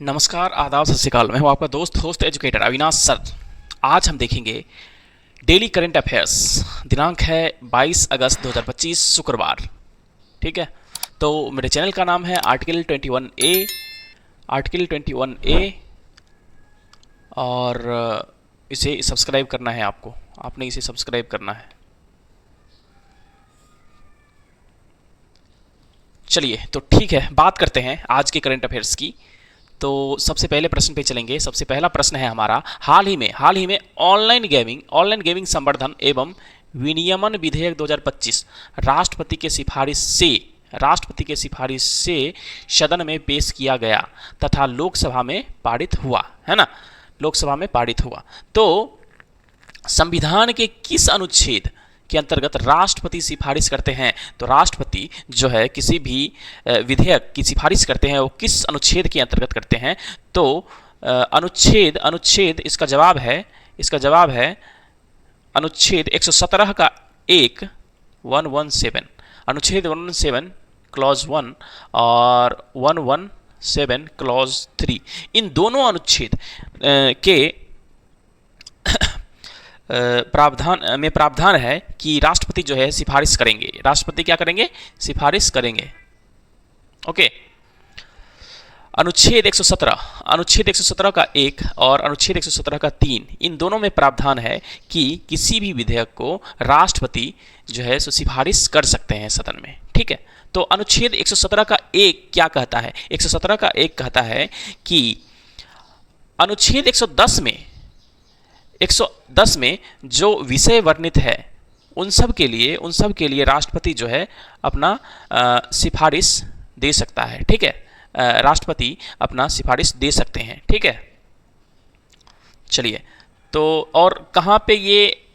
नमस्कार, आदाब, सत श्री अकाल। मैं हूं आपका दोस्त होस्ट एजुकेटर अविनाश सर। आज हम देखेंगे डेली करंट अफेयर्स। दिनांक है 22 अगस्त 2025 शुक्रवार। ठीक है, तो मेरे चैनल का नाम है आर्टिकल 21A। आर्टिकल 21A और इसे सब्सक्राइब करना है आपको। आपने इसे सब्सक्राइब करना है। चलिए, तो ठीक है, बात करते हैं आज के करंट अफेयर्स की। तो सबसे पहले प्रश्न पे चलेंगे। सबसे पहला प्रश्न है हमारा, हाल ही में ऑनलाइन गेमिंग संवर्धन एवं विनियमन विधेयक 2025 राष्ट्रपति के सिफारिश से सदन में पेश किया गया तथा लोकसभा में पारित हुआ, है ना। लोकसभा में पारित हुआ। तो संविधान के किस अनुच्छेद के अंतर्गत राष्ट्रपति सिफारिश करते हैं? तो राष्ट्रपति जो है किसी भी विधेयक की सिफारिश करते हैं वो किस अनुच्छेद के अंतर्गत करते हैं? तो अनुच्छेद इसका जवाब है अनुच्छेद 117 का 117, अनुच्छेद 117 क्लॉज 1 और 117 क्लॉज 3। इन दोनों अनुच्छेद के प्रावधान है कि राष्ट्रपति जो है सिफारिश करेंगे। राष्ट्रपति क्या करेंगे? सिफारिश करेंगे। ओके। अनुच्छेद 117 का 1 और अनुच्छेद 117 का 3, इन दोनों में प्रावधान है कि किसी भी विधेयक को राष्ट्रपति जो है सो सिफारिश कर सकते हैं सदन में। ठीक है, तो अनुच्छेद 117 का 1 क्या कहता है? 117 का 1 कहता है कि अनुच्छेद 110 में जो विषय वर्णित है उन सब के लिए राष्ट्रपति जो है अपना सिफारिश दे सकता है। ठीक है, राष्ट्रपति अपना सिफारिश दे सकते हैं। ठीक है, चलिए, तो और कहाँ पे ये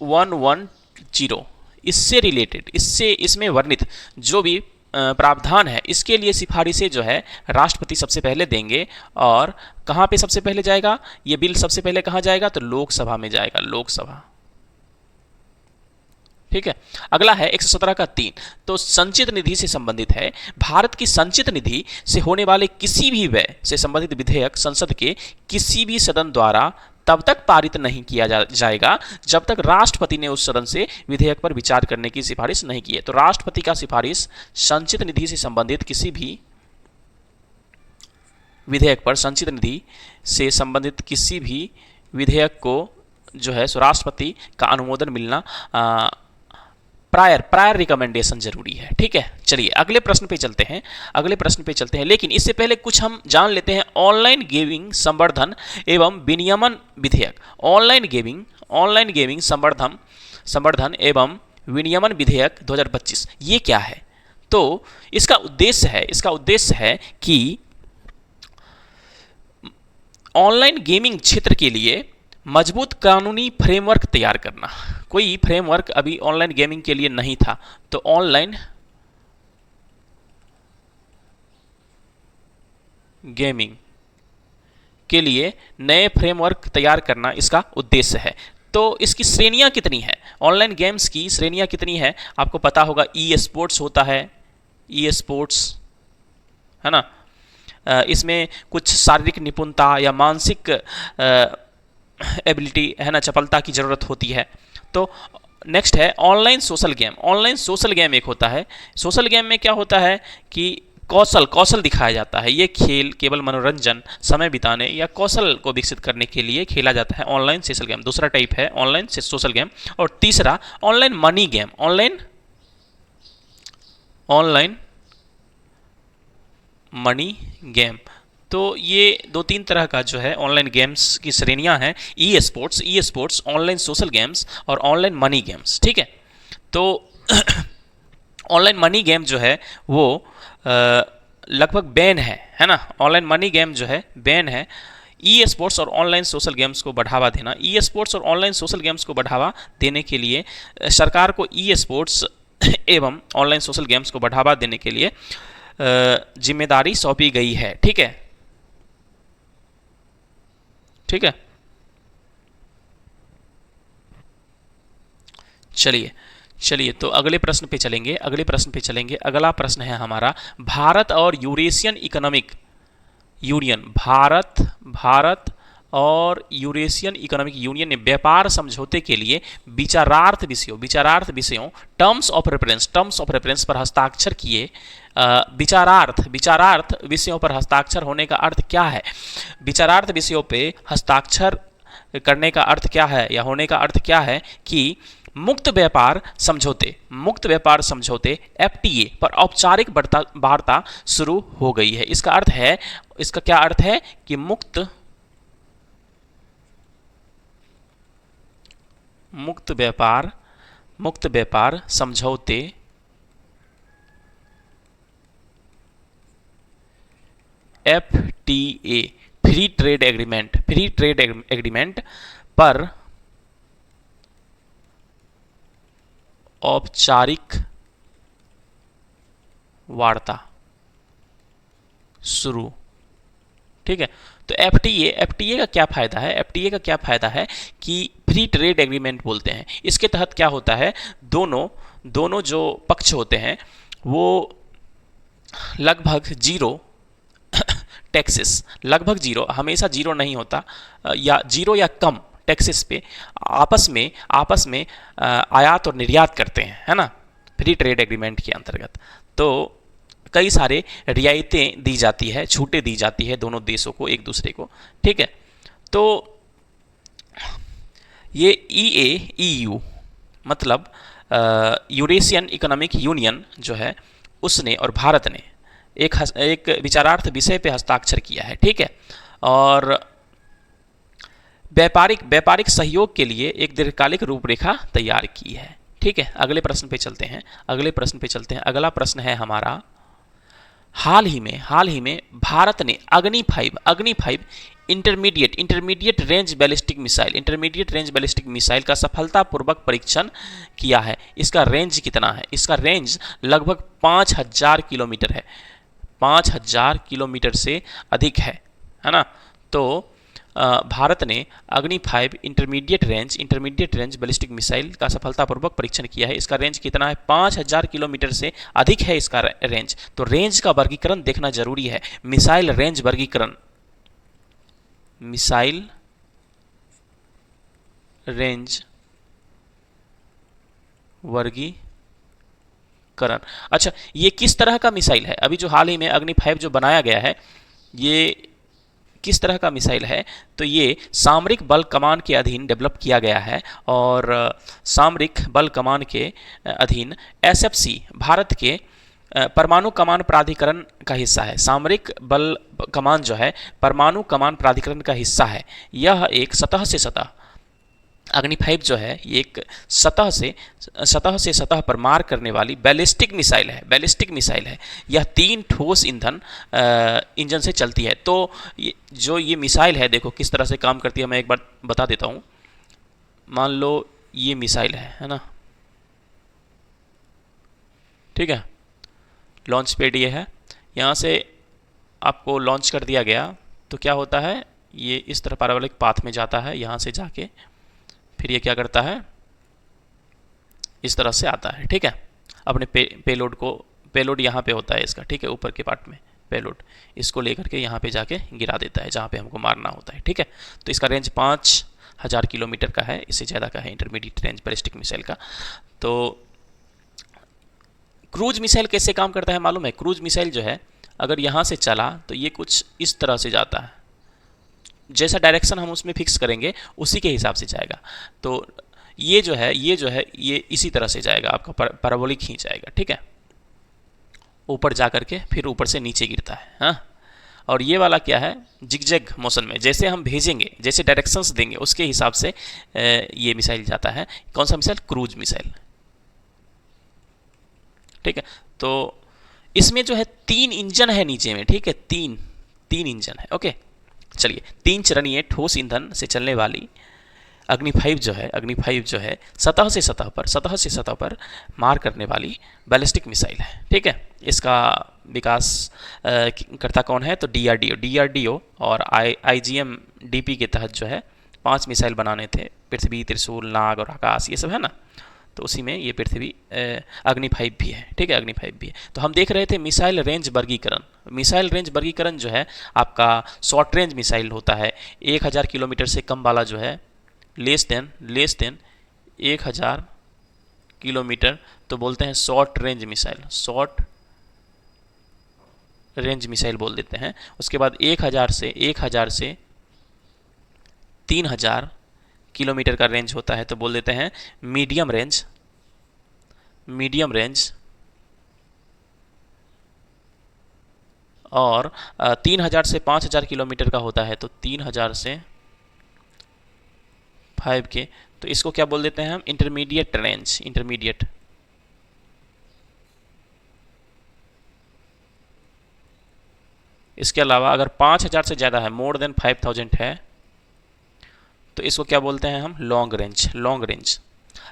110 इससे रिलेटेड, इसमें वर्णित जो भी प्रावधान है इसके लिए सिफारिशें जो है राष्ट्रपति सबसे पहले देंगे। और कहाँ पे सबसे पहले जाएगा ये बिल? सबसे पहले कहाँ जाएगा? तो लोकसभा में जाएगा, लोकसभा। ठीक है, अगला है 117 का 3। तो संचित निधि से संबंधित है। भारत की संचित निधि से होने वाले किसी भी व्यय से संबंधित विधेयक संसद के किसी भी सदन द्वारा तब तक पारित नहीं किया जाएगा जब तक राष्ट्रपति ने उस सदन से विधेयक पर विचार करने की सिफारिश नहीं की है। तो राष्ट्रपति का सिफारिश संचित निधि से संबंधित किसी भी विधेयक पर, संचित निधि से संबंधित किसी भी विधेयक को जो है सो राष्ट्रपति का अनुमोदन मिलना प्रायर रिकमेंडेशन जरूरी है। ठीक है, चलिए अगले प्रश्न पे चलते हैं। लेकिन इससे पहले कुछ हम जान लेते हैं ऑनलाइन गेमिंग संवर्धन एवं विनियमन विधेयक। ऑनलाइन गेमिंग संवर्धन एवं विनियमन विधेयक 2025 ये क्या है? तो इसका उद्देश्य है कि ऑनलाइन गेमिंग क्षेत्र के लिए मजबूत कानूनी फ्रेमवर्क तैयार करना। कोई फ्रेमवर्क अभी ऑनलाइन गेमिंग के लिए नहीं था, तो ऑनलाइन गेमिंग के लिए नए फ्रेमवर्क तैयार करना इसका उद्देश्य है। तो इसकी श्रेणियां कितनी है? ऑनलाइन गेम्स की श्रेणियां कितनी है आपको पता होगा। ई स्पोर्ट्स होता है, ई स्पोर्ट्स, है ना। इसमें कुछ शारीरिक निपुणता या मानसिक एबिलिटी, है ना, चपलता की ज़रूरत होती है। तो नेक्स्ट है ऑनलाइन सोशल गेम एक होता है। सोशल गेम में क्या होता है कि कौशल दिखाया जाता है। ये खेल केवल मनोरंजन, समय बिताने या कौशल को विकसित करने के लिए खेला जाता है। ऑनलाइन सोशल गेम दूसरा टाइप है, ऑनलाइन सोशल गेम। और तीसरा online money game, online money game. तो ये 2-3 तरह का जो है ऑनलाइन गेम्स की श्रेणियां हैं। E sports, online social games और ऑनलाइन मनी गेम्स। ठीक है, तो ऑनलाइन मनी गेम जो है वो लगभग बैन है ना। ऑनलाइन मनी गेम जो है बैन है। ई स्पोर्ट्स और ऑनलाइन सोशल गेम्स को बढ़ावा देना, ई स्पोर्ट्स और ऑनलाइन सोशल गेम्स को बढ़ावा देने के लिए सरकार को ई स्पोर्ट्स एवं ऑनलाइन सोशल गेम्स को बढ़ावा देने के लिए जिम्मेदारी सौंपी गई है। ठीक है, चलिए, तो अगले प्रश्न पे चलेंगे। अगला प्रश्न है हमारा, भारत और यूरेशियन इकोनॉमिक यूनियन, भारत और यूरेशियन इकोनॉमिक यूनियन ने व्यापार समझौते के लिए विचारार्थ विषयों टर्म्स ऑफ रेफरेंस पर हस्ताक्षर किए। विचारार्थ विषयों पर हस्ताक्षर होने का अर्थ क्या है? विचारार्थ विषयों पे हस्ताक्षर करने का अर्थ क्या है या होने का अर्थ क्या है कि मुक्त व्यापार समझौते FTA पर औपचारिक वार्ता शुरू हो गई है। इसका क्या अर्थ है कि मुक्त व्यापार समझौते FTA फ्री ट्रेड एग्रीमेंट पर औपचारिक वार्ता शुरू। ठीक है, तो FTA का क्या फायदा है? FTA का क्या फायदा है कि फ्री ट्रेड एग्रीमेंट बोलते हैं। इसके तहत क्या होता है, दोनों जो पक्ष होते हैं वो लगभग जीरो टैक्सेस, लगभग जीरो, हमेशा जीरो नहीं होता, या जीरो या कम टैक्सेस पे आपस में आयात और निर्यात करते हैं, है ना, फ्री ट्रेड एग्रीमेंट के अंतर्गत। तो कई सारे रियायतें दी जाती है, छूटें दी जाती है दोनों देशों को एक दूसरे को। ठीक है, तो ये EU मतलब यूरेशियन इकोनॉमिक यूनियन जो है उसने और भारत ने एक विचारार्थ विषय पे हस्ताक्षर किया है। ठीक है, और व्यापारिक सहयोग के लिए एक दीर्घकालिक रूपरेखा तैयार की है। ठीक है, अगले प्रश्न पे चलते हैं। अगला प्रश्न है हमारा, हाल ही में भारत ने अग्नि 5 इंटरमीडिएट रेंज बैलिस्टिक मिसाइल का सफलतापूर्वक परीक्षण किया है। इसका रेंज कितना है? इसका रेंज लगभग 5000 किलोमीटर है, 5000 किलोमीटर से अधिक है ना। तो भारत ने अग्नि 5 इंटरमीडिएट रेंज बैलिस्टिक मिसाइल का सफलतापूर्वक परीक्षण किया है। इसका रेंज कितना है? 5000 किलोमीटर से अधिक है इसका रेंज। तो रेंज का वर्गीकरण देखना जरूरी है। मिसाइल रेंज वर्गीकरण, अच्छा, ये किस तरह का मिसाइल है? अभी जो हाल ही में अग्नि 5 जो बनाया गया है, ये किस तरह का मिसाइल है? तो ये सामरिक बल कमान के अधीन डेवलप किया गया है, और सामरिक बल कमान के अधीन SFC भारत के परमाणु कमान प्राधिकरण का हिस्सा है। सामरिक बल कमान जो है परमाणु कमान प्राधिकरण का हिस्सा है। यह एक सतह से सतह, अग्नि 5 जो है ये एक सतह से सतह पर मार करने वाली बैलिस्टिक मिसाइल है। यह 3 ठोस इंजन से चलती है। तो ये मिसाइल है, देखो किस तरह से काम करती है, मैं एक बार बता देता हूँ। मान लो ये मिसाइल है ना, ठीक है, लॉन्च पैड ये है, यहाँ से आपको लॉन्च कर दिया गया तो क्या होता है, ये इस तरह पैराबोलिक पाथ में जाता है, यहाँ से जाके फिर ये क्या करता है, इस तरह से आता है। ठीक है, अपने पेलोड यहाँ पे होता है इसका, ठीक है, ऊपर के पार्ट में पेलोड, इसको लेकर के यहाँ पे जाके गिरा देता है जहाँ पे हमको मारना होता है। ठीक है, तो इसका रेंज 5000 किलोमीटर का है, इससे ज़्यादा का है इंटरमीडिएट रेंज बैलिस्टिक मिसाइल का। तो क्रूज मिसाइल कैसे काम करता है मालूम है? क्रूज मिसाइल जो है अगर यहाँ से चला तो ये कुछ इस तरह से जाता है, जैसा डायरेक्शन हम उसमें फिक्स करेंगे उसी के हिसाब से जाएगा। तो ये जो है ये इसी तरह से जाएगा, आपका पैराबोलिक ही जाएगा। ठीक है, ऊपर जा करके फिर ऊपर से नीचे गिरता है। हाँ, और ये वाला क्या है, जिगजैग मोशन में, जैसे हम भेजेंगे, जैसे डायरेक्शंस देंगे उसके हिसाब से ये मिसाइल जाता है। कौन सा मिसाइल? Cruise missile. ठीक है, तो इसमें जो है 3 इंजन है नीचे में। ठीक है, तीन इंजन है। ओके, चलिए, 3 चरणीय ठोस ईंधन से चलने वाली अग्नि 5 जो है सतह से सतह पर मार करने वाली बैलिस्टिक मिसाइल है। ठीक है, इसका विकास करता कौन है? तो DRDO और IGM-DP के तहत जो है 5 मिसाइल बनाने थे, पृथ्वी, त्रिशूल, नाग और आकाश, ये सब है ना। तो उसी में ये पृथ्वी अग्नि 5 भी है, ठीक है, अग्नि 5 भी है। तो हम देख रहे थे मिसाइल रेंज वर्गीकरण। मिसाइल रेंज वर्गीकरण जो है आपका शॉर्ट रेंज मिसाइल होता है, 1000 किलोमीटर से कम वाला जो है, लेस देन 1000 किलोमीटर, तो बोलते हैं short range missile, short range missile बोल देते हैं। उसके बाद 1000 से 3000 किलोमीटर का रेंज होता है, तो बोल देते हैं मीडियम रेंज, और 3000 से 5000 किलोमीटर का होता है, तो 3000 से 5 के, तो इसको क्या बोल देते हैं हम, इंटरमीडिएट रेंज, इंटरमीडिएट। इसके अलावा अगर 5000 से ज़्यादा है, मोर देन 5000 है, तो इसको क्या बोलते हैं हम, लॉन्ग रेंज, लॉन्ग रेंज।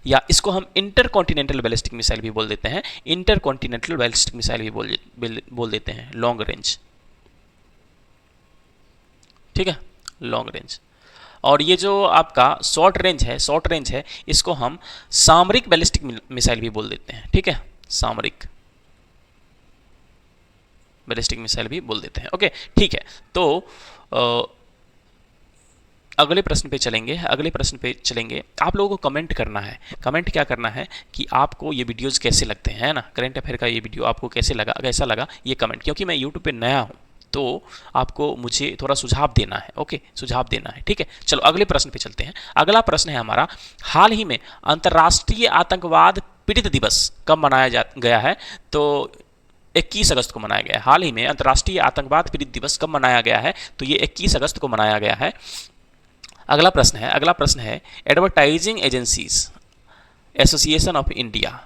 या इसको हम इंटरकॉन्टिनेंटल बैलिस्टिक मिसाइल भी बोल देते हैं, इंटरकॉन्टिनेंटल बैलिस्टिक मिसाइल भी बोल देते हैं, लॉन्ग रेंज, ठीक है, लॉन्ग रेंज। और ये जो आपका शॉर्ट रेंज है, इसको हम सामरिक बैलिस्टिक मिसाइल भी बोल देते हैं, ठीक है, सामरिक बैलिस्टिक मिसाइल भी बोल देते हैं। ओके, ठीक है। तो अगले प्रश्न पे चलेंगे। आप लोगों को कमेंट करना है, कमेंट क्या करना है कि आपको ये वीडियोस कैसे लगते हैं, है ना, करंट अफेयर का ये वीडियो आपको कैसा लगा ये कमेंट, क्योंकि मैं यूट्यूब पे नया हूँ, तो आपको मुझे थोड़ा सुझाव देना है, ओके, सुझाव देना है, ठीक है। चलो अगले प्रश्न पे चलते हैं। अगला प्रश्न है हमारा, हाल ही में अंतर्राष्ट्रीय आतंकवाद पीड़ित दिवस कब मनाया गया है? तो 21 अगस्त को मनाया गया है। हाल ही में अंतर्राष्ट्रीय आतंकवाद पीड़ित दिवस कब मनाया गया है? तो ये 21 अगस्त को मनाया गया है। अगला प्रश्न है advertising agencies association of India,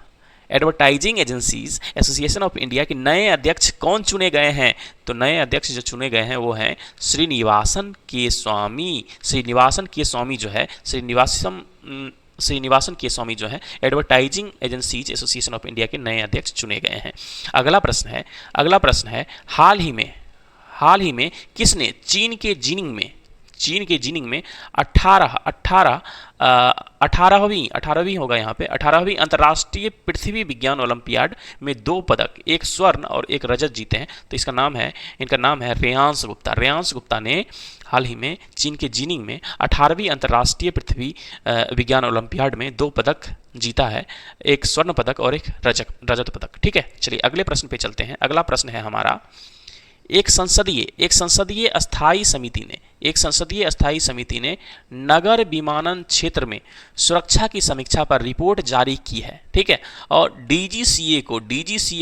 advertising agencies association of India के नए अध्यक्ष कौन चुने गए हैं? तो नए अध्यक्ष जो चुने गए हैं वो हैं श्रीनिवासन के स्वामी जो है, श्रीनिवासन के स्वामी जो है, advertising agencies association of India के नए अध्यक्ष चुने गए हैं। अगला प्रश्न है हाल ही में किसने चीन के जीनिंग में 18वीं होगा यहाँ पे 18वीं अंतर्राष्ट्रीय पृथ्वी विज्ञान ओलंपियाड में 2 पदक, एक स्वर्ण और एक रजत जीते हैं? तो इनका नाम है रेयांश गुप्ता ने हाल ही में चीन के जीनिंग में 18वीं अंतर्राष्ट्रीय पृथ्वी विज्ञान ओलंपियाड में 2 पदक जीता है, एक स्वर्ण पदक और एक रजत पदक, ठीक है। चलिए अगले प्रश्न पे चलते हैं। अगला प्रश्न है हमारा, एक संसदीय अस्थायी समिति ने नगर विमानन क्षेत्र में सुरक्षा की समीक्षा पर रिपोर्ट जारी की है, ठीक है, और डीजीसीए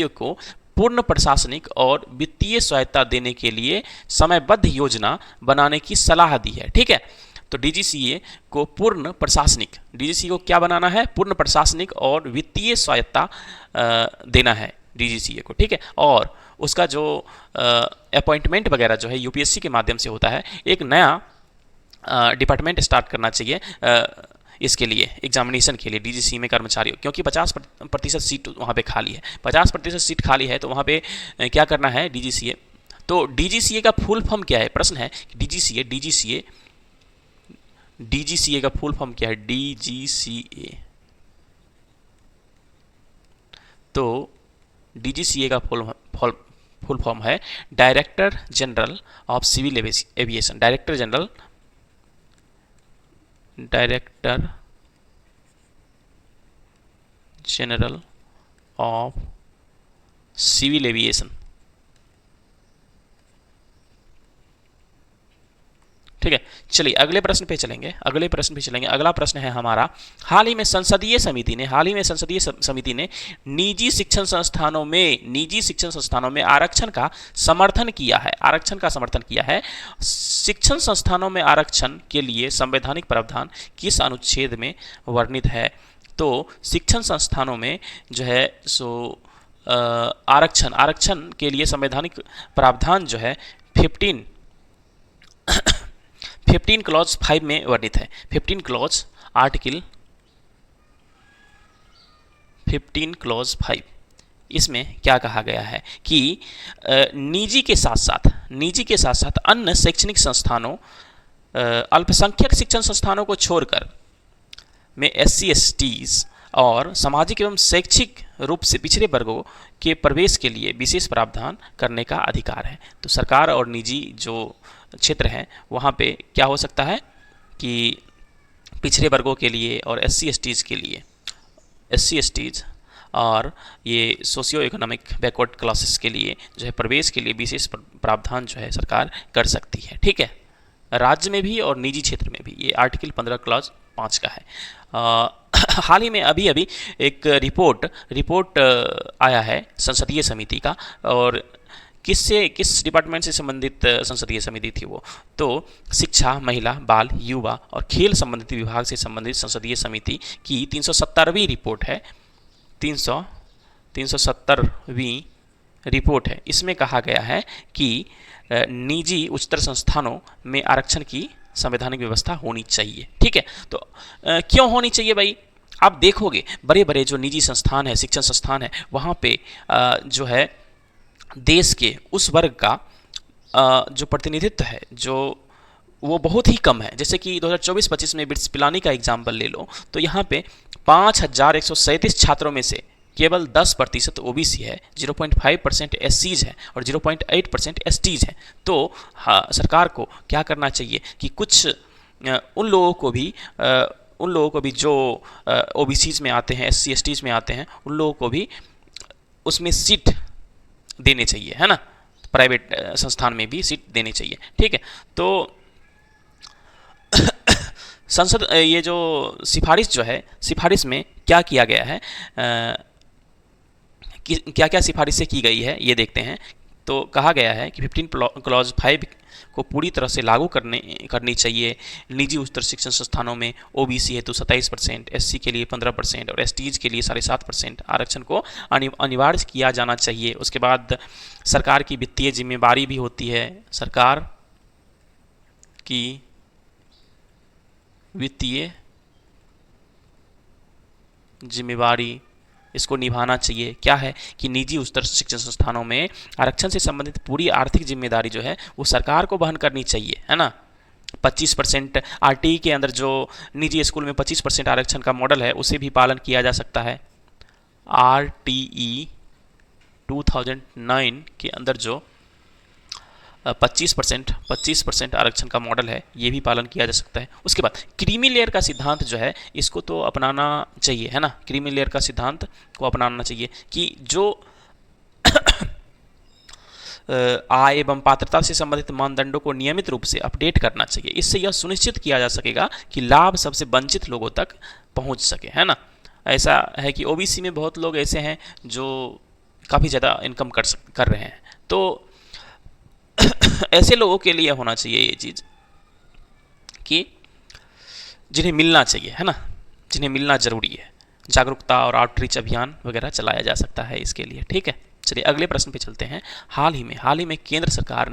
को पूर्ण प्रशासनिक और वित्तीय सहायता देने के लिए समयबद्ध योजना बनाने की सलाह दी है, ठीक है। तो डीजीसीए को क्या बनाना है? पूर्ण प्रशासनिक और वित्तीय सहायता देना है डीजीसीए को, ठीक है। और उसका जो अपॉइंटमेंट वगैरह जो है यूपीएससी के माध्यम से होता है। एक नया डिपार्टमेंट स्टार्ट करना चाहिए इसके लिए, एग्जामिनेशन के लिए डीजीसीए में कर्मचारियों, क्योंकि 50% सीट वहाँ पे खाली है, 50% सीट खाली है, तो वहाँ पे क्या करना है डीजीसीए। तो डीजीसीए का फुल फॉर्म क्या है? प्रश्न है डीजीसीए का फुल फॉर्म क्या है? डीजीसीए, तो डीजीसीए का फुल फॉर्म है director general of civil aviation, director general of civil aviation, ठीक है। चलिए अगले प्रश्न पे चलेंगे। अगला प्रश्न है हमारा, हाल ही में संसदीय समिति ने निजी शिक्षण संस्थानों में आरक्षण का समर्थन किया है। शिक्षण संस्थानों में आरक्षण के लिए संवैधानिक प्रावधान किस अनुच्छेद में वर्णित है? तो शिक्षण संस्थानों में जो है सो आरक्षण के लिए संवैधानिक प्रावधान जो है 15 क्लॉज 5 में वर्णित है। 15 क्लॉज आर्टिकल 15 क्लॉज 5, इसमें क्या कहा गया है कि निजी के साथ साथ अन्य शैक्षणिक संस्थानों, अल्पसंख्यक शिक्षण संस्थानों को छोड़कर में SC STs और सामाजिक एवं शैक्षिक रूप से पिछड़े वर्गों के प्रवेश के लिए विशेष प्रावधान करने का अधिकार है। तो सरकार और निजी जो क्षेत्र हैं वहाँ पे क्या हो सकता है कि पिछड़े वर्गों के लिए और SC STs के लिए, SC STs और ये सोशियो इकोनॉमिक बैकवर्ड क्लासेस के लिए जो है प्रवेश के लिए विशेष प्रावधान जो है सरकार कर सकती है। ठीक है, राज्य में भी और निजी क्षेत्र में भी। ये आर्टिकल 15 क्लॉज 5 का है। हाल ही में अभी एक रिपोर्ट आया है संसदीय समिति का, और किस डिपार्टमेंट से संबंधित संसदीय समिति थी वो, तो शिक्षा, महिला, बाल, युवा और खेल संबंधित विभाग से संबंधित संसदीय समिति की 370वीं रिपोर्ट है। 370वीं रिपोर्ट है। इसमें कहा गया है कि निजी उच्चतर संस्थानों में आरक्षण की संवैधानिक व्यवस्था होनी चाहिए। ठीक है, तो क्यों होनी चाहिए भाई? आप देखोगे बड़े बड़े जो निजी संस्थान है, शिक्षण संस्थान है, वहाँ पे जो है देश के उस वर्ग का जो प्रतिनिधित्व है जो वो बहुत ही कम है। जैसे कि 2024-25 में बिट्स पिलानी का एग्जाम्पल ले लो, तो यहाँ पे 5137 छात्रों में से केवल 10% OBC है, 0.5% SCs है और 0.8% STs है। तो हाँ, सरकार को क्या करना चाहिए कि कुछ उन लोगों को भी जो OBCs में आते हैं, SC STs में आते हैं, उन लोगों को भी उसमें सीट देने चाहिए, है ना। प्राइवेट संस्थान में भी सीट देनी चाहिए। ठीक है, तो संसद ये जो सिफारिश जो है, सिफारिश में क्या किया गया है, क्या क्या सिफारिशें की गई है ये देखते हैं। तो कहा गया है कि 15 क्लॉज 5 को पूरी तरह से लागू करनी चाहिए। निजी उच्चतर शिक्षण संस्थानों में OBC हेतु 27%, SC के लिए 15% और STs के लिए 7.5% आरक्षण को अनिवार्य किया जाना चाहिए। उसके बाद सरकार की वित्तीय जिम्मेवारी भी होती है। सरकार की वित्तीय जिम्मेवारी इसको निभाना चाहिए। क्या है कि निजी उच्चतर शिक्षण संस्थानों में आरक्षण से संबंधित पूरी आर्थिक जिम्मेदारी जो है वो सरकार को वहन करनी चाहिए, है ना। 25% RTE के अंदर जो निजी स्कूल में 25% आरक्षण का मॉडल है उसे भी पालन किया जा सकता है। RTE 2009 के अंदर जो 25% आरक्षण का मॉडल है ये भी पालन किया जा सकता है। उसके बाद क्रीमी लेयर का सिद्धांत जो है इसको तो अपनाना चाहिए, है ना। क्रीमी लेयर का सिद्धांत को अपनाना चाहिए कि जो आय एवं पात्रता से संबंधित मानदंडों को नियमित रूप से अपडेट करना चाहिए। इससे यह सुनिश्चित किया जा सकेगा कि लाभ सबसे वंचित लोगों तक पहुंच सके, है ना। ऐसा है कि OBC में बहुत लोग ऐसे हैं जो काफ़ी ज़्यादा इनकम कर रहे हैं, तो ऐसे लोगों के लिए होना चाहिए ये चीज़ कि जिन्हें मिलना चाहिए, है ना, जिन्हें मिलना ज़रूरी है। जागरूकता और आउटरीच अभियान वगैरह चलाया जा सकता है इसके लिए। ठीक है, चलिए अगले प्रश्न पे चलते हैं। हाल ही में केंद्र सरकार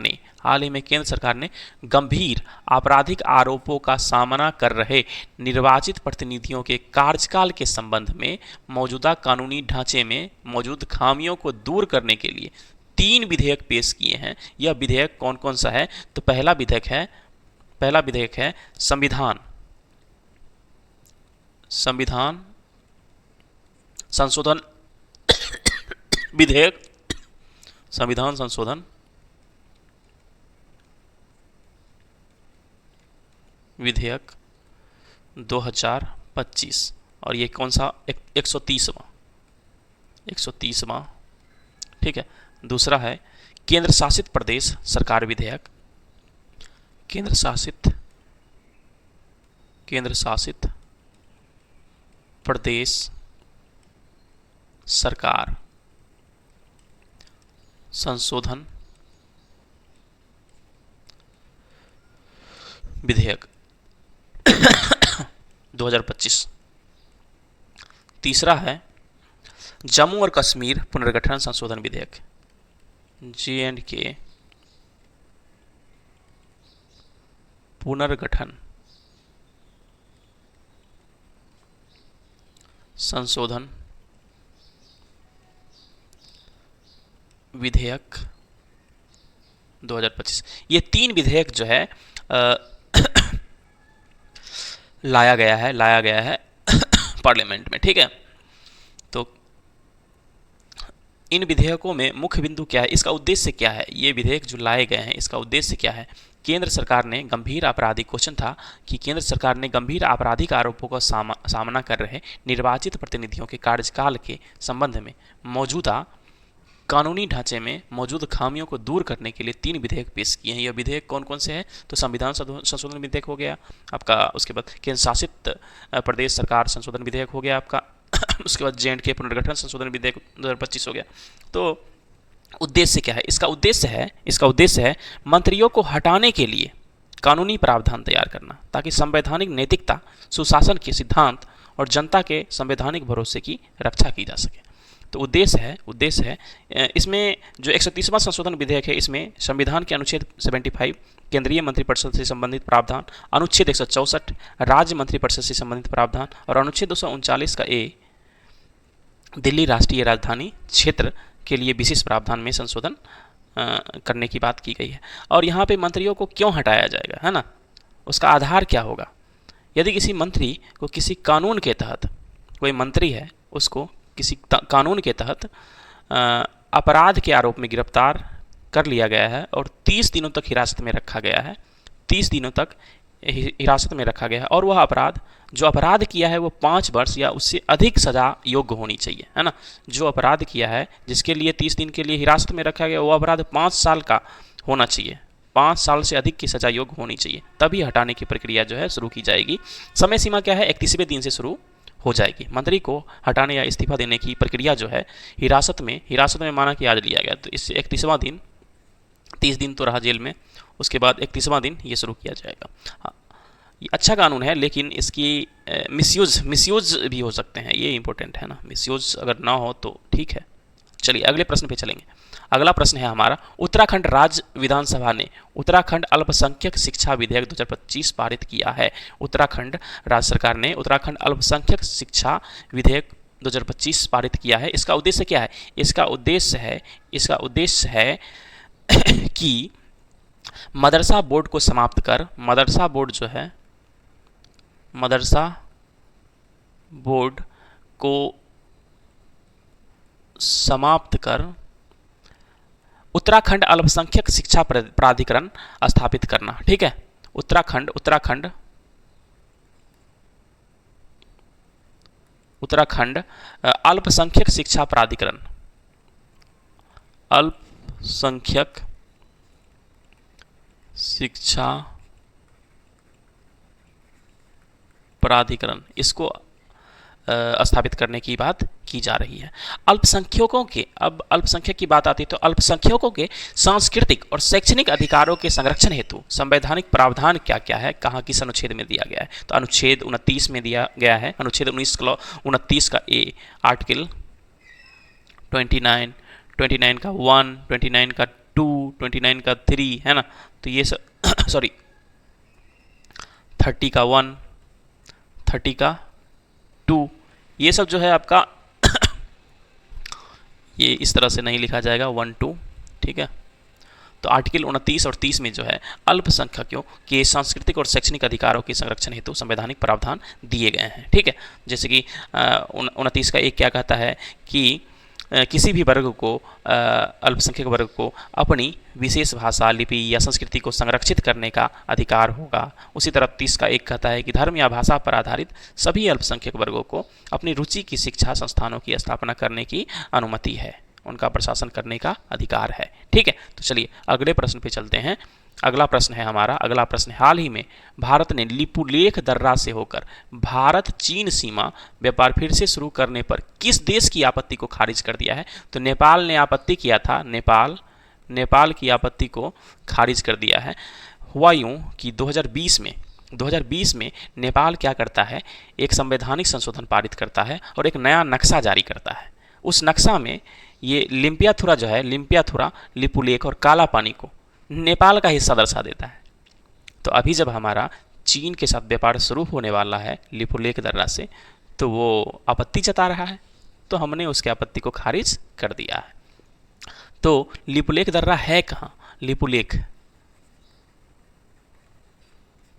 ने गंभीर आपराधिक आरोपों का सामना कर रहे निर्वाचित प्रतिनिधियों के कार्यकाल के संबंध में मौजूदा कानूनी ढांचे में मौजूद खामियों को दूर करने के लिए 3 विधेयक पेश किए हैं। यह विधेयक कौन कौन सा है? तो पहला विधेयक है संविधान संशोधन विधेयक, संविधान संशोधन विधेयक 2025, और ये कौन सा? 130वां। ठीक है, दूसरा है केंद्र शासित प्रदेश सरकार विधेयक, केंद्र शासित प्रदेश सरकार संशोधन विधेयक 2025। तीसरा है जम्मू और कश्मीर पुनर्गठन संशोधन विधेयक, J&K पुनर्गठन संशोधन विधेयक 2025। ये 3 विधेयक जो है लाया गया है पार्लियामेंट में। ठीक है, इन विधेयकों में मुख्य बिंदु क्या है, इसका उद्देश्य क्या है, ये विधेयक जो लाए गए हैं इसका उद्देश्य क्या है। केंद्र सरकार ने गंभीर आपराधिक, क्वेश्चन था कि केंद्र सरकार ने गंभीर आपराधिक आरोपों का सामना कर रहे निर्वाचित प्रतिनिधियों के कार्यकाल के संबंध में मौजूदा कानूनी ढांचे में मौजूद खामियों को दूर करने के लिए 3 विधेयक पेश किए हैं। यह विधेयक कौन कौन से हैं, तो संविधान संशोधन विधेयक हो गया आपका, उसके बाद केंद्र शासित प्रदेश सरकार संशोधन विधेयक हो गया आपका उसके बाद J&K पुनर्गठन संशोधन विधेयक 2025 हो गया। तो उद्देश्य क्या है, इसका उद्देश्य है मंत्रियों को हटाने के लिए कानूनी प्रावधान तैयार करना, ताकि संवैधानिक नैतिकता, सुशासन के सिद्धांत और जनता के संवैधानिक भरोसे की रक्षा की जा सके। तो उद्देश्य है इसमें जो 130वां संशोधन विधेयक है, इसमें संविधान के अनुच्छेद 75 केंद्रीय मंत्रिपरिषद से संबंधित प्रावधान, अनुच्छेद 164 राज्य मंत्रिपरिषद से संबंधित प्रावधान और अनुच्छेद 239 का ए दिल्ली राष्ट्रीय राजधानी क्षेत्र के लिए विशेष प्रावधान में संशोधन करने की बात की गई है। और यहाँ पे मंत्रियों को क्यों हटाया जाएगा, है ना, उसका आधार क्या होगा। यदि किसी मंत्री को किसी कानून के तहत, कोई मंत्री है उसको किसी कानून के तहत अपराध के आरोप में गिरफ्तार कर लिया गया है और 30 दिनों तक हिरासत में रखा गया है, 30 दिनों तक हिरासत में रखा गया है, और वह जो अपराध किया है वो 5 वर्ष या उससे अधिक सजा योग्य होनी चाहिए, है ना। जो अपराध किया है जिसके लिए 30 दिन के लिए हिरासत में रखा गया, वो अपराध 5 साल का होना चाहिए, 5 साल से अधिक की सजा योग्य होनी चाहिए, तभी हटाने की प्रक्रिया जो है शुरू की जाएगी। समय सीमा क्या है, 31वें दिन से शुरू हो जाएगी। मंत्री को हटाने या इस्तीफा देने की प्रक्रिया जो है हिरासत में माना कि आज लिया गया, तो इससे 31वां दिन, 30 दिन तो रहा जेल में, उसके बाद 31वां दिन ये शुरू किया जाएगा। हाँ, ये अच्छा कानून है, लेकिन इसकी मिसयूज भी हो सकते हैं, ये इंपॉर्टेंट है ना। मिसयूज अगर ना हो तो ठीक है। चलिए अगले प्रश्न पे चलेंगे। अगला प्रश्न है हमारा, उत्तराखंड राज्य विधानसभा ने उत्तराखंड अल्पसंख्यक शिक्षा विधेयक 2025 पारित किया है। उत्तराखंड राज्य सरकार ने उत्तराखंड अल्पसंख्यक शिक्षा विधेयक 2025 पारित किया है। इसका उद्देश्य क्या है, इसका उद्देश्य है कि मदरसा बोर्ड को समाप्त कर, मदरसा बोर्ड को समाप्त कर उत्तराखंड अल्पसंख्यक शिक्षा प्राधिकरण स्थापित करना। ठीक है, उत्तराखंड अल्पसंख्यक शिक्षा प्राधिकरण, अल्पसंख्यक शिक्षा प्राधिकरण, इसको स्थापित करने की बात की जा रही है। अल्पसंख्यकों के, अब अल्पसंख्यक की बात आती है तो अल्पसंख्यकों के सांस्कृतिक और शैक्षणिक अधिकारों के संरक्षण हेतु संवैधानिक प्रावधान क्या क्या है, कहाँ किस अनुच्छेद में दिया गया है, तो अनुच्छेद 29 में दिया गया है। अनुच्छेद 29 का ए, आर्टिकल 29 का 1, 29 का 2, 29 का 3, है ना। तो ये सॉरी 30 का 1, 30 का 2, ये सब जो है आपका ये इस तरह से नहीं लिखा जाएगा 1, 2, ठीक है। तो आर्टिकल 29 और 30 में जो है अल्पसंख्यकों के सांस्कृतिक और शैक्षणिक अधिकारों के संरक्षण हेतु संवैधानिक प्रावधान दिए गए हैं। ठीक है, जैसे कि 29 का एक क्या कहता है कि किसी भी वर्ग को, अल्पसंख्यक वर्ग को अपनी विशेष भाषा, लिपि या संस्कृति को संरक्षित करने का अधिकार होगा। उसी तरह 30 का एक कहता है कि धर्म या भाषा पर आधारित सभी अल्पसंख्यक वर्गों को अपनी रुचि की शिक्षा संस्थानों की स्थापना करने की अनुमति है, उनका प्रशासन करने का अधिकार है। ठीक है, तो चलिए अगले प्रश्न पे चलते हैं। अगला प्रश्न है हमारा, अगला प्रश्न, हाल ही में भारत ने लिपुलेख दर्रा से होकर भारत चीन सीमा व्यापार फिर से शुरू करने पर किस देश की आपत्ति को खारिज कर दिया है, तो नेपाल ने आपत्ति किया था, नेपाल की आपत्ति को खारिज कर दिया है। हुआ यूं कि 2020 में नेपाल क्या करता है, एक संवैधानिक संशोधन पारित करता है और एक नया नक्शा जारी करता है। उस नक्शा में ये लिम्पियाथुरा जो है, लिम्पियाथुरा, लिपुलेख और काला पानी को नेपाल का हिस्सा दर्शा देता है। तो अभी जब हमारा चीन के साथ व्यापार शुरू होने वाला है लिपुलेख दर्रा से, तो वो आपत्ति जता रहा है, तो हमने उसके आपत्ति को खारिज कर दिया है। तो लिपुलेख दर्रा है कहाँ, लिपुलेख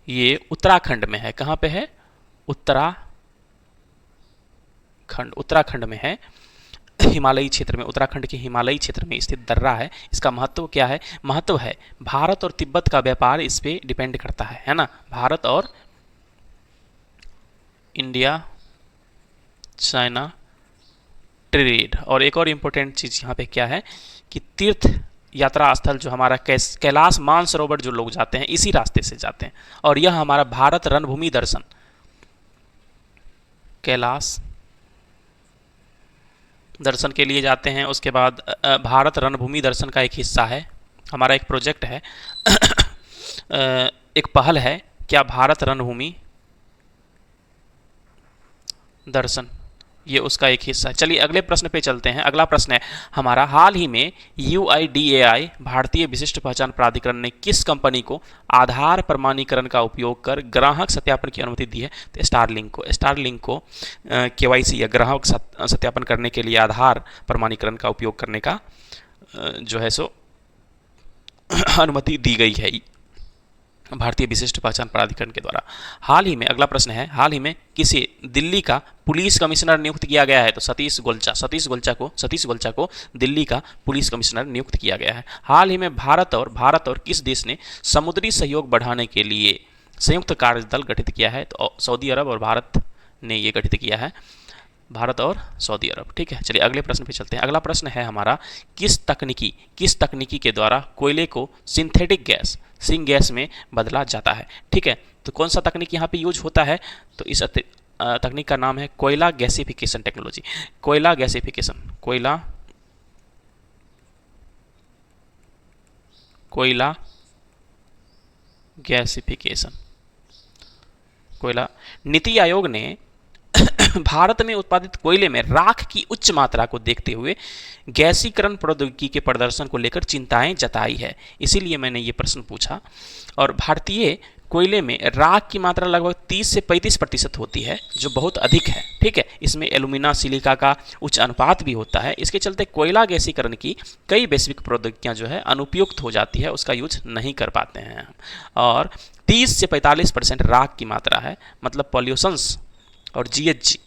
ये उत्तराखंड में है। कहाँ पे है, उत्तराखंड में है। हिमालयी क्षेत्र में, उत्तराखंड के हिमालयी क्षेत्र में स्थित दर्रा है। इसका महत्व क्या है? महत्व है भारत और तिब्बत का व्यापार इस पे डिपेंड करता है ना। भारत और इंडिया चाइना ट्रेड। और एक और इम्पोर्टेंट चीज़ यहाँ पे क्या है कि तीर्थ यात्रा स्थल जो हमारा कैलाश मानसरोवर जो लोग जाते हैं इसी रास्ते से जाते हैं। और यह हमारा भारत रणभूमि दर्शन, कैलाश दर्शन के लिए जाते हैं। उसके बाद भारत रणभूमि दर्शन का एक हिस्सा है, हमारा एक प्रोजेक्ट है एक पहल है क्या, भारत रणभूमि दर्शन, ये उसका एक हिस्सा है। चलिए अगले प्रश्न पे चलते हैं। अगला प्रश्न है हमारा, हाल ही में UIDAI भारतीय विशिष्ट पहचान प्राधिकरण ने किस कंपनी को आधार प्रमाणीकरण का उपयोग कर ग्राहक सत्यापन की अनुमति दी है? तो स्टारलिंक को KYC या ग्राहक सत्यापन करने के लिए आधार प्रमाणीकरण का उपयोग करने का जो है सो अनुमति दी गई है भारतीय विशिष्ट पहचान प्राधिकरण के द्वारा। हाल ही में, अगला प्रश्न है, हाल ही में किसे दिल्ली का पुलिस कमिश्नर नियुक्त किया गया है? तो सतीश गोलचा को दिल्ली का पुलिस कमिश्नर नियुक्त किया गया है। हाल ही में भारत और किस देश ने समुद्री सहयोग बढ़ाने के लिए संयुक्त कार्यदल गठित किया है? तो सऊदी अरब और भारत ने ये गठित किया है, भारत और सऊदी अरब। ठीक है, चलिए अगले प्रश्न पे चलते हैं। अगला प्रश्न है हमारा, किस तकनीकी के द्वारा कोयले को सिंथेटिक गैस गैस में बदला जाता है? ठीक है, तो कौन सा तकनीक यहाँ पे यूज होता है? तो इस तकनीक का नाम है कोयला गैसिफिकेशन टेक्नोलॉजी। कोयला गैसिफिकेशन। नीति आयोग ने भारत में उत्पादित कोयले में राख की उच्च मात्रा को देखते हुए गैसीकरण प्रौद्योगिकी के प्रदर्शन को लेकर चिंताएं जताई है, इसीलिए मैंने ये प्रश्न पूछा। और भारतीय कोयले में राख की मात्रा लगभग 30 से 35% होती है, जो बहुत अधिक है। ठीक है, इसमें एल्यूमिना सिलिका का उच्च अनुपात भी होता है। इसके चलते कोयला गैसीकरण की कई वैश्विक प्रौद्योगिकियां जो है अनुपयुक्त हो जाती है, उसका यूज नहीं कर पाते हैं। और 30 से 45% राख की मात्रा है, मतलब पॉल्यूशंस और GHG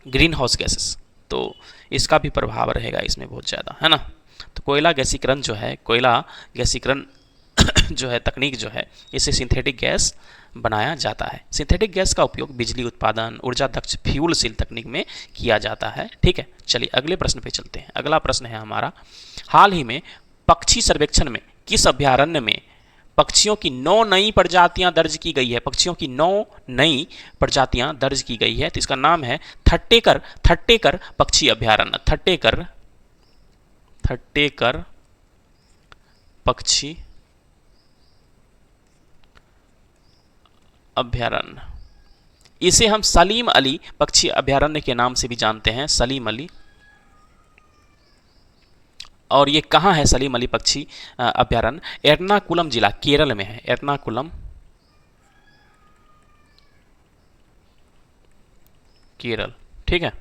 ग्रीन हाउस गैसेस, तो इसका भी प्रभाव रहेगा इसमें बहुत ज़्यादा, है ना। तो कोयला गैसीकरण जो है तकनीक जो है, इससे सिंथेटिक गैस बनाया जाता है। सिंथेटिक गैस का उपयोग बिजली उत्पादन, ऊर्जा दक्ष फ्यूल सेल तकनीक में किया जाता है। ठीक है, चलिए अगले प्रश्न पे चलते हैं। अगला प्रश्न है हमारा, हाल ही में पक्षी सर्वेक्षण में किस अभ्यारण्य में पक्षियों की 9 नई प्रजातियां दर्ज की गई है? पक्षियों की 9 नई प्रजातियां दर्ज की गई है, तो इसका नाम है थट्टेकर पक्षी अभ्यारण्य। थट्टेकर पक्षी अभ्यारण्य। इसे हम सलीम अली पक्षी अभ्यारण्य के नाम से भी जानते हैं, सलीम अली। और ये कहाँ है सलीम अली पक्षी अभ्यारण्य? एर्नाकुलम जिला, केरल में है। एर्नाकुलम, केरल। ठीक है,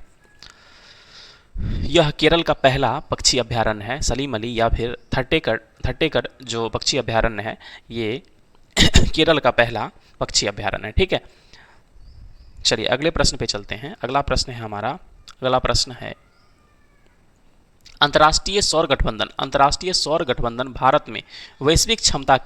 यह केरल का पहला पक्षी अभ्यारण्य है, सलीम अली या फिर थट्टेकर जो पक्षी अभ्यारण्य है, ये केरल का पहला पक्षी अभ्यारण्य है। ठीक है, चलिए अगले प्रश्न पे चलते हैं। अगला प्रश्न है हमारा, अगला प्रश्न है, अंतर्राष्ट्रीय सौर गठबंधन भारत में वैश्विक क्षमता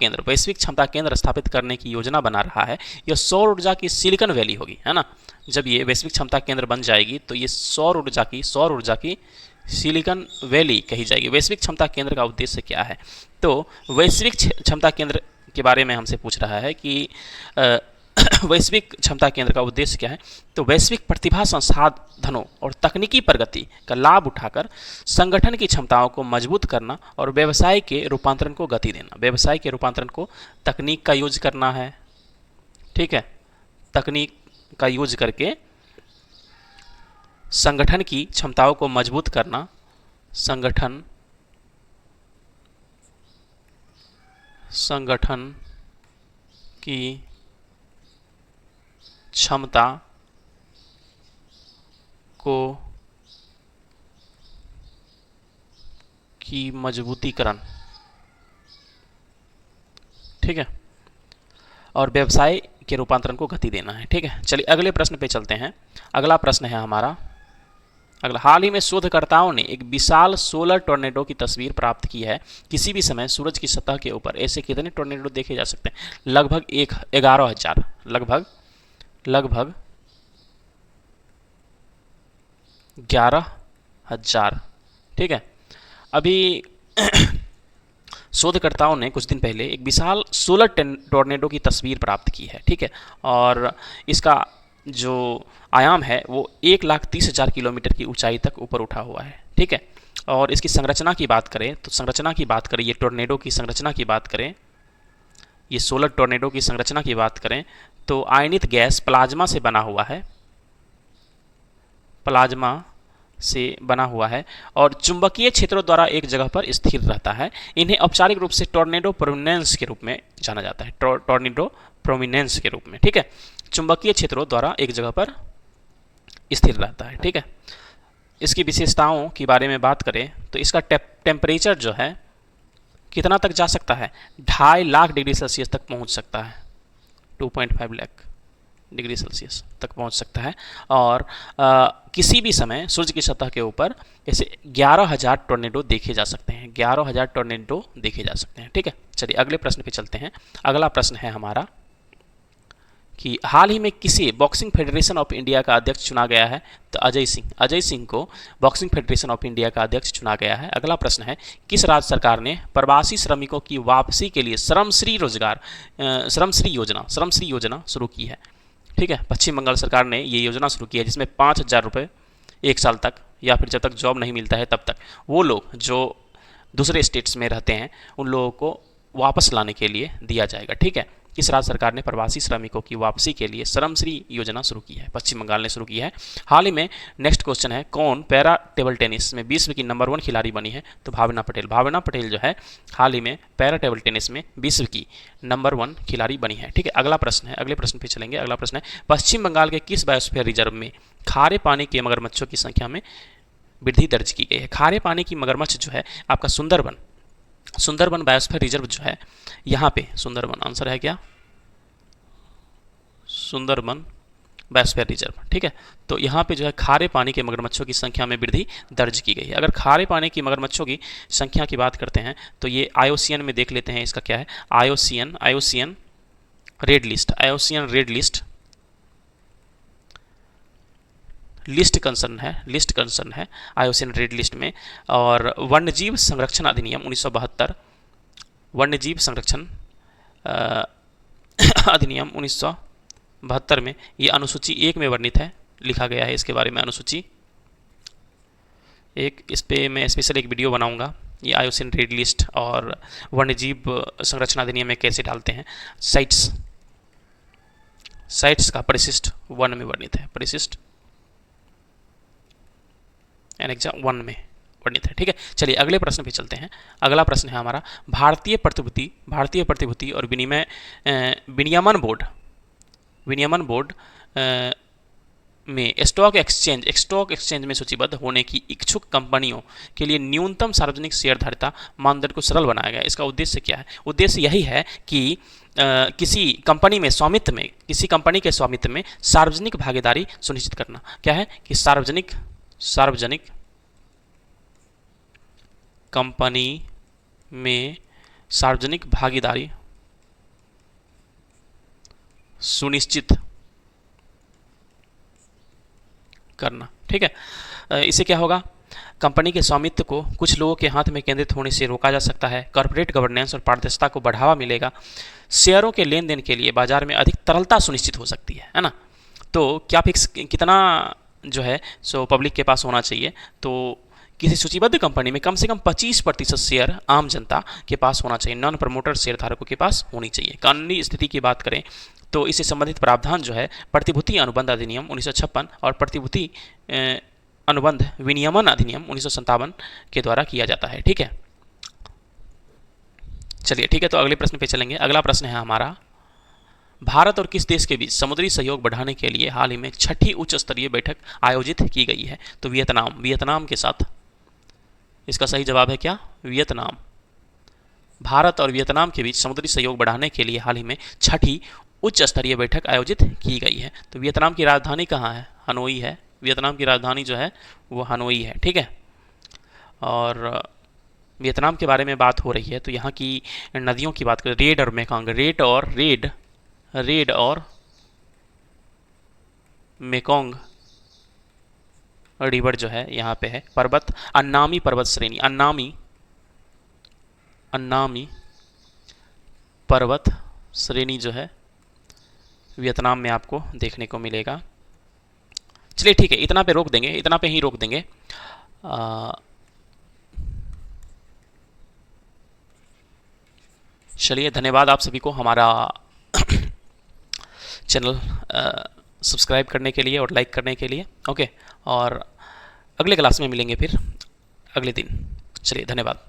केंद्र स्थापित करने की योजना बना रहा है। यह सौर ऊर्जा की सिलिकॉन वैली होगी, है ना। जब ये वैश्विक क्षमता केंद्र बन जाएगी तो ये सौर ऊर्जा की सिलिकॉन वैली कही जाएगी। वैश्विक क्षमता केंद्र का उद्देश्य क्या है? तो वैश्विक क्षमता केंद्र के बारे में हमसे पूछ रहा है कि वैश्विक क्षमता केंद्र का उद्देश्य क्या है? तो वैश्विक प्रतिभा, संसाधनों और तकनीकी प्रगति का लाभ उठाकर संगठन की क्षमताओं को मजबूत करना और व्यवसाय के रूपांतरण को गति देना। व्यवसाय के रूपांतरण को तकनीक का यूज करना है। ठीक है, तकनीक का यूज करके संगठन की क्षमताओं को मजबूत करना, संगठन की क्षमता की मजबूतीकरण। ठीक है, और व्यवसाय के रूपांतरण को गति देना है। ठीक है, चलिए अगले प्रश्न पे चलते हैं। अगला प्रश्न है हमारा, अगला, हाल ही में शोधकर्ताओं ने एक विशाल सोलर टोर्नेडो की तस्वीर प्राप्त की है। किसी भी समय सूरज की सतह के ऊपर ऐसे कितने टोर्नेडो देखे जा सकते हैं? लगभग 11,000, लगभग 11,000। ठीक है। अभी शोधकर्ताओं ने कुछ दिन पहले एक विशाल सोलर टोर्नेडो की तस्वीर प्राप्त की है। ठीक है। और इसका जो आयाम है वो 1,30,000 किलोमीटर की ऊंचाई तक ऊपर उठा हुआ है। ठीक है। और इसकी संरचना की बात करें तो ये टोर्नेडो की संरचना की बात करें, ये सोलर टोर्नेडो की संरचना की बात करें तो आयनित गैस प्लाज्मा से बना हुआ है, प्लाज्मा से बना हुआ है और चुंबकीय क्षेत्रों द्वारा एक जगह पर स्थिर रहता है। इन्हें औपचारिक रूप से टोर्नेडो प्रोमिनेंस के रूप में जाना जाता है, टोर्नेडो प्रोमिनेंस के रूप में। ठीक है। चुंबकीय क्षेत्रों द्वारा एक जगह पर स्थिर रहता है। ठीक है। इसकी विशेषताओं के बारे में बात करें तो इसका टेम्परेचर जो है कितना तक जा सकता है? 2.5 लाख डिग्री सेल्सियस तक पहुंच सकता है, 2.5 लाख डिग्री सेल्सियस तक पहुंच सकता है। और किसी भी समय सूर्य की सतह के ऊपर ऐसे 11,000 टोर्नेडो देखे जा सकते हैं, 11,000 टोर्नेडो देखे जा सकते हैं। ठीक है। चलिए अगले प्रश्न पे चलते हैं। अगला प्रश्न है हमारा कि हाल ही में किसे बॉक्सिंग फेडरेशन ऑफ इंडिया का अध्यक्ष चुना गया है? तो अजय सिंह को बॉक्सिंग फेडरेशन ऑफ इंडिया का अध्यक्ष चुना गया है। अगला प्रश्न है, किस राज्य सरकार ने प्रवासी श्रमिकों की वापसी के लिए श्रमश्री योजना शुरू की है? ठीक है। पश्चिम बंगाल सरकार ने ये योजना शुरू की है जिसमें 5,000 रुपये 1 साल तक या फिर जब तक जॉब नहीं मिलता है तब तक वो लोग जो दूसरे स्टेट्स में रहते हैं उन लोगों को वापस लाने के लिए दिया जाएगा। ठीक है। किस राज्य सरकार ने प्रवासी श्रमिकों की वापसी के लिए श्रमश्री योजना शुरू की है? पश्चिम बंगाल ने शुरू की है। हाल ही में नेक्स्ट क्वेश्चन है, कौन पैरा टेबल टेनिस में विश्व की नंबर 1 खिलाड़ी बनी है? तो भावना पटेल जो है हाल ही में पैरा टेबल टेनिस में विश्व की नंबर 1 खिलाड़ी बनी है। ठीक है। अगला प्रश्न है, अगले प्रश्न पे चलेंगे। अगला प्रश्न है, पश्चिम बंगाल के किस बायोस्फीयर रिजर्व में खारे पानी के मगरमच्छों की संख्या में वृद्धि दर्ज की गई है? खारे पानी की मगरमच्छ जो है आपका सुंदरबन बायोस्फीयर रिजर्व जो है यहाँ पे सुंदरबन आंसर है क्या? Sundarban biosphere reserve. ठीक है। तो यहाँ पे जो है खारे पानी के मगरमच्छों की संख्या में वृद्धि दर्ज की गई है। अगर खारे पानी की मगरमच्छों की संख्या की बात करते हैं तो ये आईओसीएन में देख लेते हैं, इसका क्या है? आईओसीएन रेड लिस्ट कंसर्न है आईओसीएन रेड लिस्ट में। और वन्यजीव संरक्षण अधिनियम 1972, वन्यजीव संरक्षण अधिनियम 1972 में ये अनुसूची 1 में वर्णित है, लिखा गया है इसके बारे में अनुसूची 1। इस पे मैं स्पेशल एक वीडियो बनाऊंगा, ये आईओसीएन रेड लिस्ट और वन्यजीव संरक्षण अधिनियम में कैसे डालते हैं। साइट्स का परिशिष्ट 1 में वर्णित है, परिशिष्ट एनेक्सा 1 में वर्णित है। ठीक है। चलिए अगले प्रश्न पे चलते हैं। अगला प्रश्न है हमारा, भारतीय प्रतिभूति और विनियमन बोर्ड में स्टॉक एक्सचेंज में सूचीबद्ध होने की इच्छुक कंपनियों के लिए न्यूनतम सार्वजनिक शेयरधारिता मानदंड को सरल बनाया गया। इसका उद्देश्य क्या है? उद्देश्य यही है कि किसी कंपनी के स्वामित्व में सार्वजनिक भागीदारी सुनिश्चित करना। क्या है कि सार्वजनिक कंपनी में सार्वजनिक भागीदारी सुनिश्चित करना। ठीक है। इससे क्या होगा? कंपनी के स्वामित्व को कुछ लोगों के हाथ में केंद्रित होने से रोका जा सकता है। कॉर्पोरेट गवर्नेंस और पारदर्शिता को बढ़ावा मिलेगा। शेयरों के लेन देन के लिए बाजार में अधिक तरलता सुनिश्चित हो सकती है ना। तो क्या फिक्स कितना जो है सो पब्लिक के पास होना चाहिए? तो किसी सूचीबद्ध कंपनी में कम से कम 25% शेयर आम जनता के पास होना चाहिए, नॉन प्रमोटर शेयर धारकों के पास होनी चाहिए। कानूनी स्थिति की बात करें तो इससे संबंधित प्रावधान जो है प्रतिभूति अनुबंध अधिनियम 1956 और प्रतिभूति अनुबंध विनियमन अधिनियम 1957 के द्वारा किया जाता है। ठीक है। चलिए ठीक है, तो अगले प्रश्न पे चलेंगे। अगला प्रश्न है हमारा, भारत और किस देश के बीच समुद्री सहयोग बढ़ाने के लिए हाल ही में 6ठी उच्च स्तरीय बैठक आयोजित की गई है? तो वियतनाम के साथ। इसका सही जवाब है क्या? वियतनाम। भारत और वियतनाम के बीच समुद्री सहयोग बढ़ाने के लिए हाल ही में 6ठी उच्च स्तरीय बैठक आयोजित की गई है। तो वियतनाम की राजधानी कहाँ है? हनोई है। वियतनाम की राजधानी जो है वो हनोई है, ठीक है। और वियतनाम के बारे में बात हो रही है तो यहाँ की नदियों की बात करें, रेड और मेकोंग, रेड और मेकोंग रिवर जो है यहाँ पे है। पर्वत, अन्नामी पर्वत श्रेणी, अन्नामी पर्वत श्रेणी जो है वियतनाम में आपको देखने को मिलेगा। चलिए ठीक है, इतना पे रोक देंगे, इतना पे ही रोक देंगे। चलिए, धन्यवाद आप सभी को हमारा चैनल सब्सक्राइब करने के लिए और लाइक करने के लिए। ओके, और अगले क्लास में मिलेंगे फिर अगले दिन। चलिए, धन्यवाद।